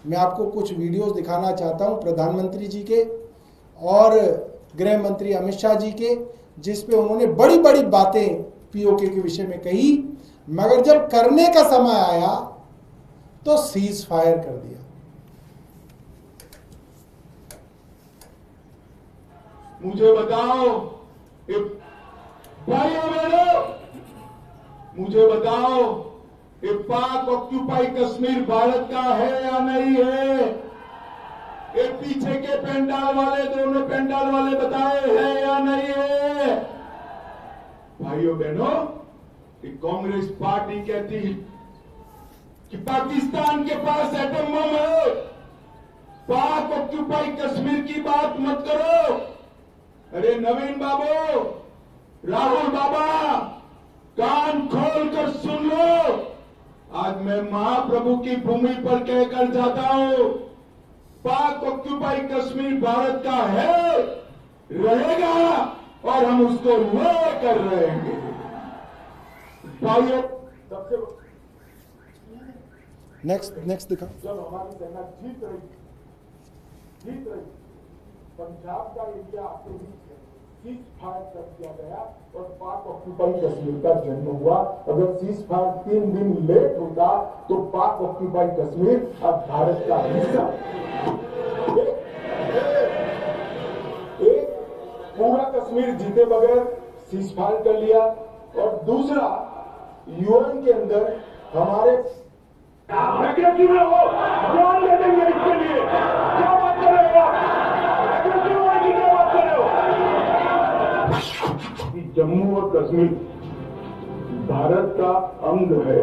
मैं आपको कुछ वीडियोस दिखाना चाहता हूं प्रधानमंत्री जी के और गृह मंत्री अमित शाह जी के, जिस पे उन्होंने बड़ी बड़ी बातें पीओके के विषय में कही, मगर जब करने का समय आया तो सीज फायर कर दिया। मुझे बताओ भाइयों बहनों, मुझे बताओ कि पाक ऑक्यूपाई कश्मीर भारत का है या नहीं है? ये पीछे के पेंडाल वाले, दोनों पेंडाल वाले बताए है या नहीं है? भाइयों बहनों, कि कांग्रेस पार्टी कहती कि पाकिस्तान के पास एटम बम है, पाक ऑक्यूपाई कश्मीर की बात मत करो। अरे नवीन बाबू, राहुल बाबा, कान खोल कर सुन लो। आज मैं महाप्रभु की भूमि पर कहकर जाता हूं, पाक ऑक्यूपाई कश्मीर भारत का है, रहेगा और हम उसको लेकर रहेंगे। भाइयों, सबसे नेक्स्ट दिखा। जब हमारी सेना जीत रही, पंजाब का एरिया आपके बीच सीज फायर कर दिया गया और पाक ऑक्यूपाई कश्मीर का जन्म हुआ। अगर सीज फायर 3 दिन लेट होता तो पाक ऑक्यूपाई कश्मीर अब भारत का हिस्सा। एक पूरा कश्मीर जीते बगैर सीज फायर कर लिया, और दूसरा यूएन के अंदर हमारे एग्रेसिव हो, जान दे देंगे इसके लिए। क्या बात कर रहे हो? एग्रेसिव होने की क्या बात कर रहे हो? कि जम्मू और कश्मीर भारत का अंग है,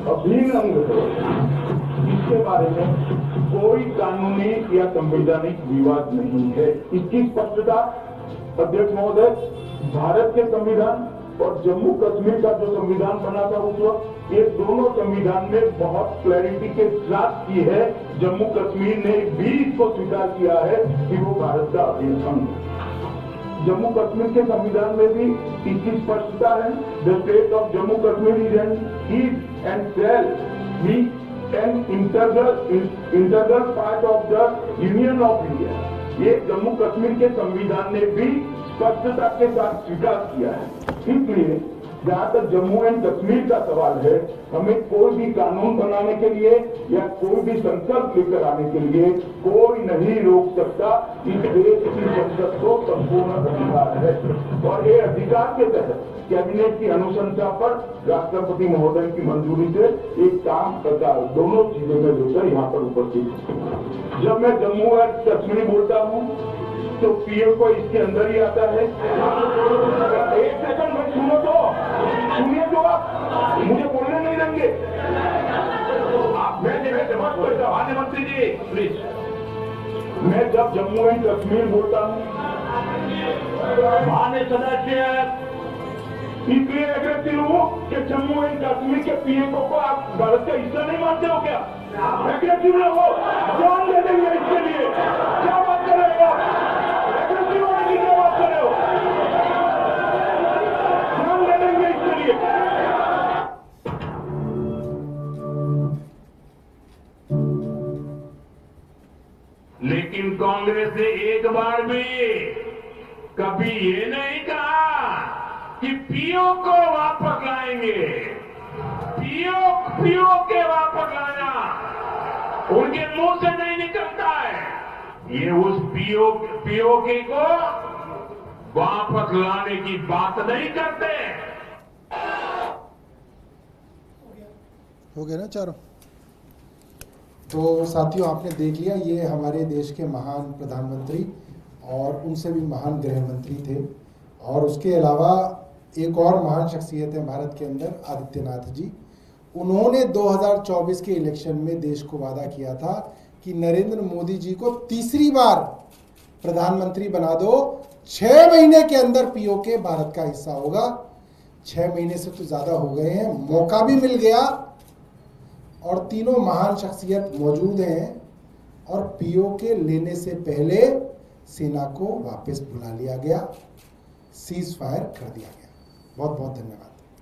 अभिन्न अंग है। इसके बारे में कोई कानूनी या संवैधानिक विवाद नहीं है। इसकी स्पष्टता अध्यक्ष महोदय, भारत के संविधान और जम्मू कश्मीर का जो संविधान बना था उस वक्त, ये दोनों संविधान में बहुत क्लैरिटी के साथ की है। जम्मू कश्मीर ने भी इसको स्वीकार किया है कि वो भारत का अभिन्न अंग है। जम्मू कश्मीर के संविधान में भी इसकी स्पष्टता है। The state of Jammu Kashmir is and shall be an integral part of the union of India. ये जम्मू कश्मीर के संविधान ने भी स्पष्टता के साथ स्वीकार किया है। इसलिए जहां तक जम्मू एंड कश्मीर का सवाल है, हमें कोई भी कानून बनाने के लिए या कोई भी संकल्प लेकर आने के लिए कोई नहीं रोक सकता। इस देश की संसद को संपूर्ण अधिकार है और ये अधिकार के तहत कैबिनेट की अनुशंसा पर राष्ट्रपति महोदय की मंजूरी से एक काम करता, दोनों चीजें में लेकर यहाँ पर उपस्थित हूं। जब मैं जम्मू एंड कश्मीर बोलता हूँ तो पीएम को इसके अंदर ही आता है। एक सेकंड भाई सुनो तो, सुनिए तो, आप मुझे बोलने नहीं देंगे। आप माननीय मंत्री जी प्लीज। मैं जब जम्मू एंड कश्मीर बोलता हूँ, माननीय सदस्य, इसलिए एग्रेसिव हूँ कि जम्मू एंड कश्मीर के पीएम को आप भारत का हिस्सा नहीं मानते हो क्या? एग्रेसिव न हो, जान दे देंगे इसके लिए। क्या बात कर रहे हो? एग्रेसिव होने की क्या बात कर रहे हो? जान दे देंगे इसके लिए। लेकिन कांग्रेस ने एक बार भी कभी ये नहीं कहा कि पीओ को वापस लाएंगे। पीओ के वापस लाना उनके मुंह से नहीं निकलता है। ये उस पीओके को वापस लाने की बात नहीं करते। हो गया ना चारों? तो साथियों, आपने देख लिया, ये हमारे देश के महान प्रधानमंत्री और उनसे भी महान गृह मंत्री थे। और उसके अलावा एक और महान शख्सियत है भारत के अंदर, आदित्यनाथ जी। उन्होंने 2024 के इलेक्शन में देश को वादा किया था कि नरेंद्र मोदी जी को तीसरी बार प्रधानमंत्री बना दो, 6 महीने के अंदर पीओके भारत का हिस्सा होगा। 6 महीने से तो ज़्यादा हो गए हैं, मौका भी मिल गया और तीनों महान शख्सियत मौजूद हैं और पीओके लेने से पहले सेना को वापस बुला लिया गया, सीज फायर कर दिया गया। बहुत बहुत धन्यवाद।